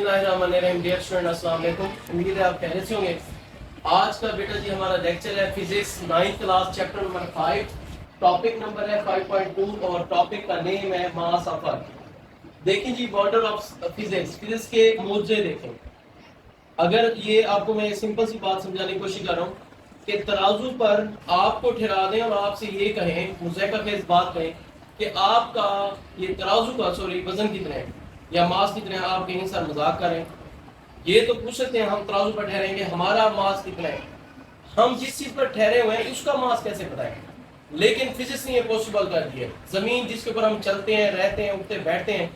बिस्मिल्लाहिर्रहमानिर्रहीम। Dear student, अस्सलाम वालेकुम। उम्मीद है आप खैरियत से होंगे। आज का बेटा जी हमारा लेक्चर है physics 9th class chapter number 5। Topic number है 5.2 और टॉपिक का नेम है मास ऑफ अर्थ। देखिए जी, मॉडल ऑफ फिजिक्स, फिजिक्स के मौजे देखें। अगर ये आपको मैं सिंपल सी बात समझाने की कोशिश कर रहा हूँ कि तराजू पर आपको ठहरा दें और आपसे ये कहें, मुज़ाहिका के इस बात कहें कि आपका ये तराजू का वजन कितना है या मास कितना है, आप कहीं सर मजाक करें। ये तो पूछ सकते हैं हम तराजू पर ठहरेंगे हमारा मास कितना है, हम जिस चीज पर ठहरे हुए हैं उसका मास कैसे बताएं। लेकिन फिजिक्स ने ये पॉसिबल कर दिया। जमीन जिसके ऊपर हम चलते हैं, रहते हैं, उठते बैठते हैं,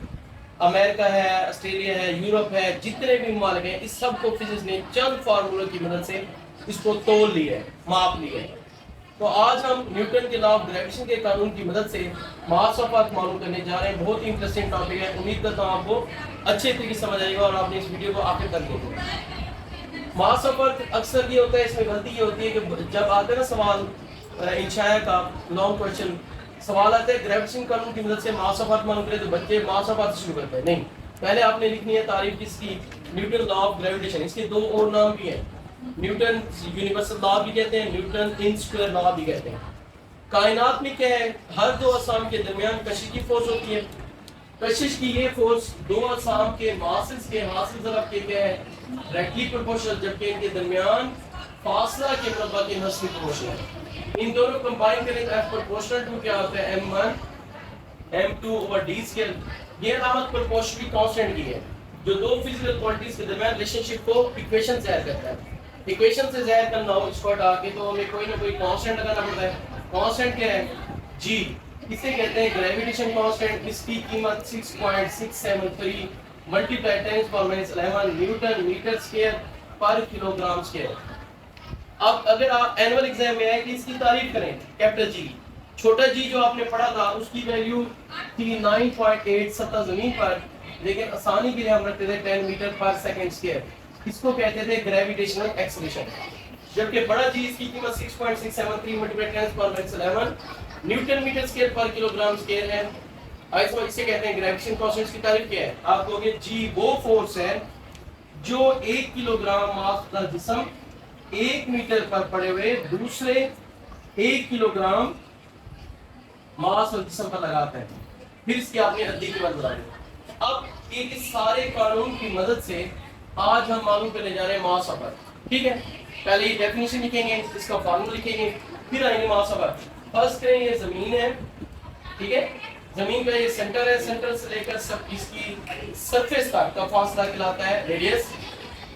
अमेरिका है, ऑस्ट्रेलिया है, यूरोप है, जितने भी ममालिक हैं, इस सब को फिजिक्स ने चंद फार्मूलों की मदद से इसको तोल लिया है, माप लिया है। तो आज हम न्यूटन के लॉ ऑफ ग्रेविटेशन के कानून की मदद से मास ऑफ अर्थ मालूम करने जा रहे हैं। बहुत ही इंटरेस्टिंग टॉपिक है। उम्मीद करता हूँ आपको अच्छे तरीके से समझ आएगा और आपने इस वीडियो को आखिर तक देखो। मास ऑफ अर्थ अक्सर ये होता है, इसमें गलती ये होती है कि जब आते हैं ना सवाल इंशाया का लॉन्ग क्वेश्चन, सवाल आते हैं ग्रेविटेशन कानून की मदद से मास ऑफ अर्थ मालूम करें, तो बच्चे मास ऑफ अर्थ शुरू करते हैं। नहीं, पहले आपने लिखनी है तारीफ किसकी, न्यूटन लॉ ऑफ ग्रेविटेशन। इसके दो और नाम भी हैं, न्यूटन यूनिवर्सल लॉ भी कहते हैं, न्यूटन इन स्क्वायर लॉ भी कहते हैं। कायनात में क्या है, हर दो असाम के दरमियान कशिश की फोर्स होती है। कशिश की ये फोर्स दो असाम के मासेस के हासिल ज़रब के क्या है, डायरेक्टली प्रोपोर्शनल, जबकि इनके दरमियान फासला के मुरब्बा के नस्बी प्रोपोर्शनल है। इन दोनों कंबाइन करें तो F प्रोपोर्शनल टू क्या होता है, m1 m2 over d square. ये अलामत प्रोपोर्शनली कांस्टेंट की है जो दो फिजिकल क्वांटिटीज के दरमियान रिलेशनशिप को इक्वेशन से ज़ाहिर करता है। इक्वेशन से ज़ाहिर करना हो इसको हटा के तो हमें कोई ना कोई कांस्टेंट लगाना पड़ता है। कांस्टेंट क्या है, g। इसे कहते हैं ग्रेविटेशन कांस्टेंट। इसकी कीमत 6.673 मल्टीप्लाई 10⁻11 न्यूटन मीटर स्क्वायर पर किलोग्राम स्क्वायर। अब अगर आप एनुअल एग्जाम में आए कि इसकी तारीफ करें, कैपिटल जी, छोटा जी जो आपने पढ़ा था उसकी वैल्यू थी 9.8 सतह जमीन पर, लेकिन आसानी के लिए हम रखते थे 10 मीटर पर सेकंड स्क्वायर। इसको कहते थे ग्रेविटेशनल एक्सेलरेशन। जबकि बड़ा जी इसकी कीमत 6.673 मल्टीप्लाई 10⁻11 न्यूटन मीटर स्क्वायर पर किलोग्राम स्क्वायर है। ऐसा इसे कहते हैं ग्रेविटेशन कांस्टेंट। की तारीफ क्या है, आप कहोगे जी वो फोर्स है जो 1 किलोग्राम मास का जिस्म 1 मीटर पर पड़े हुए दूसरे 1 किलोग्राम मास और जिस्म पर लगाता है। फिर इसकी आपने अद्दी की बात बताई। अब इस सारे कानून की मदद से आज हम मालूम करने जा रहे हैं मास ऑफ अर्थ। ठीक है, पहले ये डेफिनेशन लिखेंगे, इसका फार्मूला लिखेंगे, फिर आएंगे मास ऑफ अर्थ। फर्स्ट करें, ये जमीन है, ठीक है, जमीन का ये सेंटर है, सेंटर से लेकर सब इसकी सरफेस तक का फासला कहलाता है रेडियस।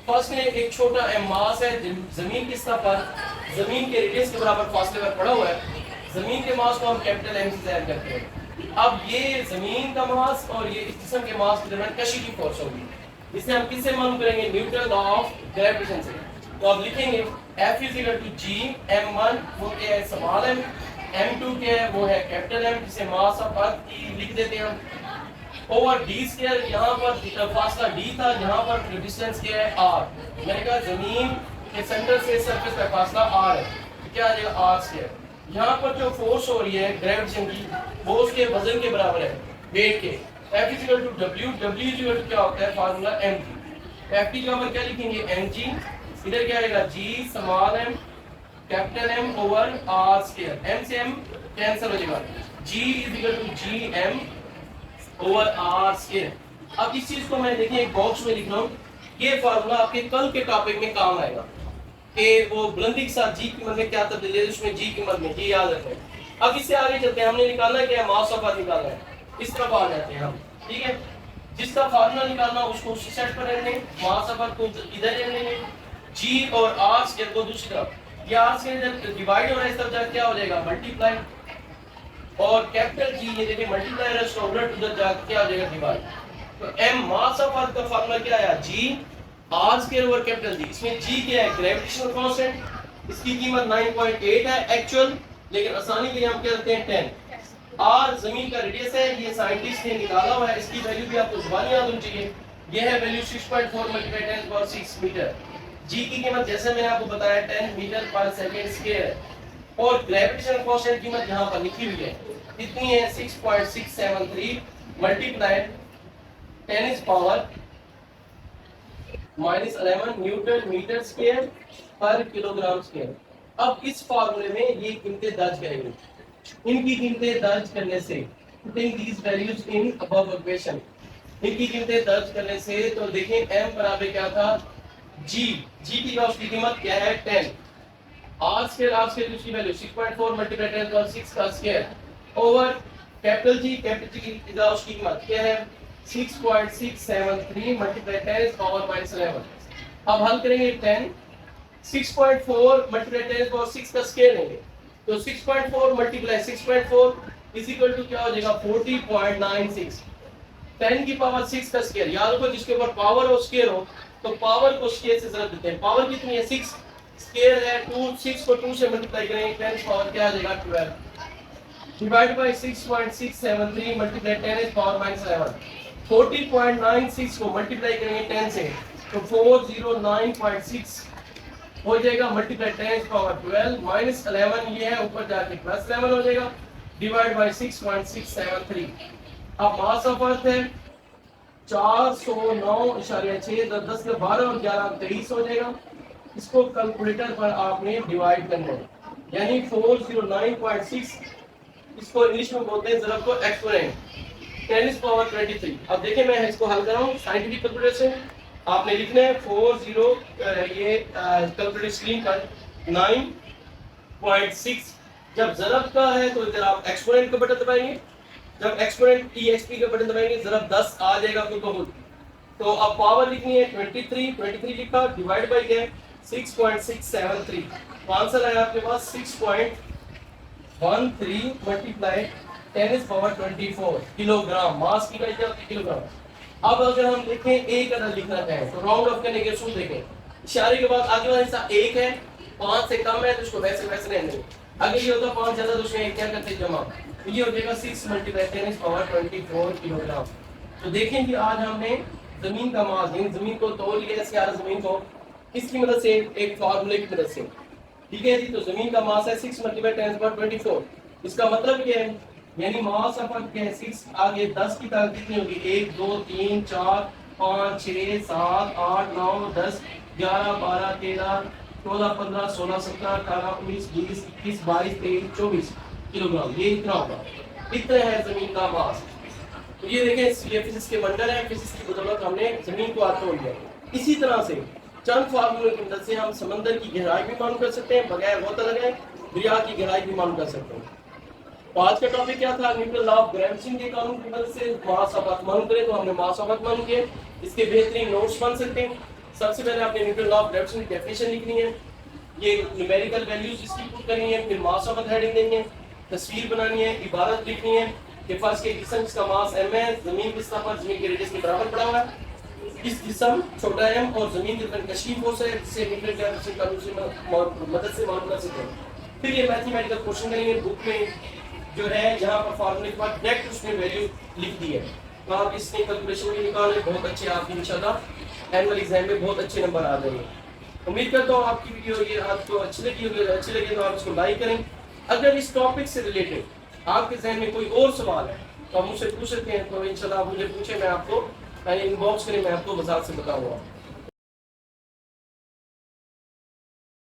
फर्स्ट में एक छोटा एम मास है, जमीन की सतह पर जमीन के रेडियस के बराबर फासले पर पड़ा हुआ है। जमीन के मास को हम कैपिटल एम से ज़ाहिर करते हैं। अब ये जमीन का मास और ये इस जिस्म के मास के दरमियान कशी की फोर्स होगी। इसे हम किससे मालूम करेंगे, न्यूटन लॉ ऑफ ग्रेविटेशन से। तो अब लिखेंगे F = G, m1 वो क्या है स्मॉल m, m2 क्या है वो है कैपिटल M, जिसे मास ऑफ अर्थ की लिख देते हैं हम, ओवर d स्क्वायर। यहाँ पर फासला d था, यहाँ पर डिस्टेंस क्या है r। मैंने कहा जमीन के सेंटर से सरफेस का फासला r है, तो क्या आ जाएगा r स्क्वायर। यहाँ पर जो फोर्स हो रही है ग्रेविटेशन की वो उसके वजन के बराबर है, वेट के। F = W, W क्या होता है फार्मूला mg। F की जगह पर क्या लिखेंगे mg, इधर क्या आएगा g small m capital M over r square. m से m कैंसिल हो जाएगा, g = g m over r square. अब इस चीज को मैं देखिए एक बॉक्स में लिख रहा हूँ, ये फार्मूला आपके कल के टॉपिक में काम आएगा कि वो बुलंदी के साथ जी की कीमत में क्या तब्दीली है, उसमें जी की कीमत में, ये याद रखें। अब इससे आगे चलते हैं, हमने निकालना क्या है, मास ऑफ अर्थ निकालना है। इस तरफ आ जाते हैं हम, ठीक है, जिसका फार्मूला निकालना उसको उसी सेट पर रख लेंगे, मास ऑफ अर्थ को इधर ले लेंगे, जी और आर स्क्वायर को दूसरी तरफ। ये आर स्क्वायर जब डिवाइड हो रहा है इस तरफ जाकर क्या हो जाएगा, मल्टीप्लाई, और कैपिटल जी ये देखिए मल्टीप्लाई है, उसका उलट उधर जाकर क्या हो जाएगा, डिवाइड। तो m मास ऑफ अर्थ का फार्मूला क्या आया, G R square over capital G. इसमें जी क्या है, ग्रेविटेशनल कांस्टेंट, इसकी कीमत 9.8 है एक्चुअल, लेकिन आसानी के लिए हम क्या करते हैं 10। आर जमीन का रेडियस है, ये साइंटिस्ट ने निकाला हुआ है, इसकी वैल्यू भी आपको जुबानी याद होनी चाहिए। ये है वैल्यू 6.4 × 10⁻6 मीटर। जी की कीमत जैसे मैंने आपको बताया 10 मीटर पर सेकंड स्क्वायर है, और ग्रेविटेशनल कांस्टेंट कीमत यहाँ पर लिखी हुई है, इतनी है 6.673 मल्टीप्लाई 10⁻ -11 न्यूटन मीटर स्क्वायर पर किलोग्राम स्क्वायर। अब इस फार्मूले में ये कीमतें दर्ज करेंगे। इनकी कीमतें दर्ज करने से putting these values in above equation, इनकी कीमतें दर्ज करने से तो देखें m बराबर क्या था, g की उसकी कीमत क्या है 10, r स्क्वायर उसकी वैल्यू 6.4 मल्टीप्लाई 10 पावर 6 का स्क्वायर ओवर कैपिटल G की उसकी कीमत क्या है 6.673 मल्टीप्लाई 10 पावर -11। अब हल करेंगे 10 6.4 मल्टीप्लाई 10 पावर 6 का स्क्वायर लेंगे तो 6.4 मल्टीप्लाई 6.4 इज इक्वल टू क्या हो जाएगा 40.96। 10 की पावर 6 का स्क्वायर, याद रखो जिसके ऊपर पावर और स्क्वायर हो तो पावर को स्क्वायर से जरूर देते हैं। पावर कितनी है 6, स्क्वायर है 2, 6 को 2 से मल्टीप्लाई करेंगे 10 पावर क्या आ जाएगा 12 divide by 6.673 multiply 10 is power -11। 40.96 को मल्टीप्लाई करेंगे 10 से तो 409.6 हो जाएगा मल्टीप्लाई 10 पावर 12 -11 ये है ऊपर जाके +11 हो जाएगा डिवाइड बाय 6.673। अब मास ऑफ अर्थ है 409.6 10 के 12 और 11 23 हो जाएगा। इसको कैलकुलेटर पर आपने डिवाइड करना है यानी 409.6, इसको इंग्लिश में बोलते हैं ज़रब को एक्सपोनेंट 10 पावर 23। अब देखिए मैं इसको हल कर रहा हूँ साइंटिफिक कैलकुलेटर से। आपने लिखना है 40 ये कैलकुलेटर स्क्रीन पर 9.6, जब ज़रब का है तो इधर आप एक्सपोनेंट का बटन दबाएंगे, जब एक्सपोनेंट EXP का बटन दबाएंगे ज़रब 10 आ जाएगा खुद। तो अब पावर लिखनी है 23 लिखा डिवाइड बाय क्या है 6.673। आंसर आया आपके पास 6.13 मल्टीप्लाई 10 पावर 24 किलोग्राम। मास की वैल्यू किलोग्राम। अब अगर हम देखें एक अदद लिखना चाहें तो राउंड ऑफ करने के सूत्र देखें, इशारे के बाद आगे वाला हिस्सा 1 है 5 से कम है तो उसको वैसे रहने दें। अगर ये होता 5 ज्यादा तो उसमें क्या करते जमा, तो ये हो जाएगा 6 मल्टीप्लाई 10 पावर 24 किलोग्राम। तो देखें कि आज हमने जमीन का मास जमीन को तोल लिया सारा जमीन को किसकी मदद से, एक फार्मूले की मदद से। ठीक है जी, तो जमीन का मास है 6 मल्टीप्लाई 10 पावर 24। इसका मतलब क्या है यानी मास ऑफ अर्थ है 6 आगे 10 की ताकत कितनी होगी 1 2 3 4 5 6 7 8 9 10 11 12 13 14 15 16 17 18 19 20 21 22 23 24 किलोग्राम। ये इतना होगा, इतना है जमीन का मास। तो ये देखें ये फिजिक्स के वंडर है, फिजिक्स की बदौलत हमने जमीन को हाथ तोड़ लिया। इसी तरह से चंद फार्मूले की मदद से हम समंदर की गहराई भी मालूम कर सकते हैं, बगैर बोतल लगाए दरिया की गहराई भी मालूम कर सकते हैं। तो आज का टॉपिक क्या था, न्यूटन लॉ ऑफ ग्रेविटेशन के कानून की मदद से मास ऑफ अर्थ मालूम करें। तो हमने मास ऑफ अर्थ मालूम किए, इसके बेहतरीन नोट्स बन सकते हैं। सबसे पहले आपने न्यूटन लॉ ऑफ ग्रेविटेशन की डेफिनेशन लिखनी है, ये न्यूमेरिकल वैल्यूज इसकी पुट करनी है, फिर मास ऑफ अर्थ हेडिंग देंगे, तस्वीर बनानी है, इबारत लिखनी है कि फर्स्ट के जिस्म जिसका मास m है, जमीन की सतह पर जमीन के रेडियस के बराबर पड़ा हुआ है, इस जिस्म छोटा m और जमीन के ऊपर कशी फोर्स है जिसे न्यूटन के ग्रेविटेशन कानून से मदद से मालूम कर सकते हैं। फिर ये मैथमेटिकल क्वेश्चन करेंगे बुक में जो है जहां पर फार्मूले के बाद डायरेक्ट उसने वैल्यू लिख दी है, तो आप इसमें कैलकुलेशन भी निकालें, बहुत अच्छे आपकी इंशाल्लाह एनुअल एग्जाम में बहुत अच्छे नंबर आ जाएंगे। उम्मीद करता हूँ आपकी वीडियो ये आपको अच्छी लगी होगी, अच्छी लगे तो आप इसको लाइक करें। अगर इस टॉपिक से रिलेटेड आपके जहन में कोई और सवाल है तो आप मुझसे पूछ सकते हैं, तो इंशाल्लाह मुझे पूछे, मैं आपको इनबॉक्स करें, मैं आपको वजाहत से बताऊंगा।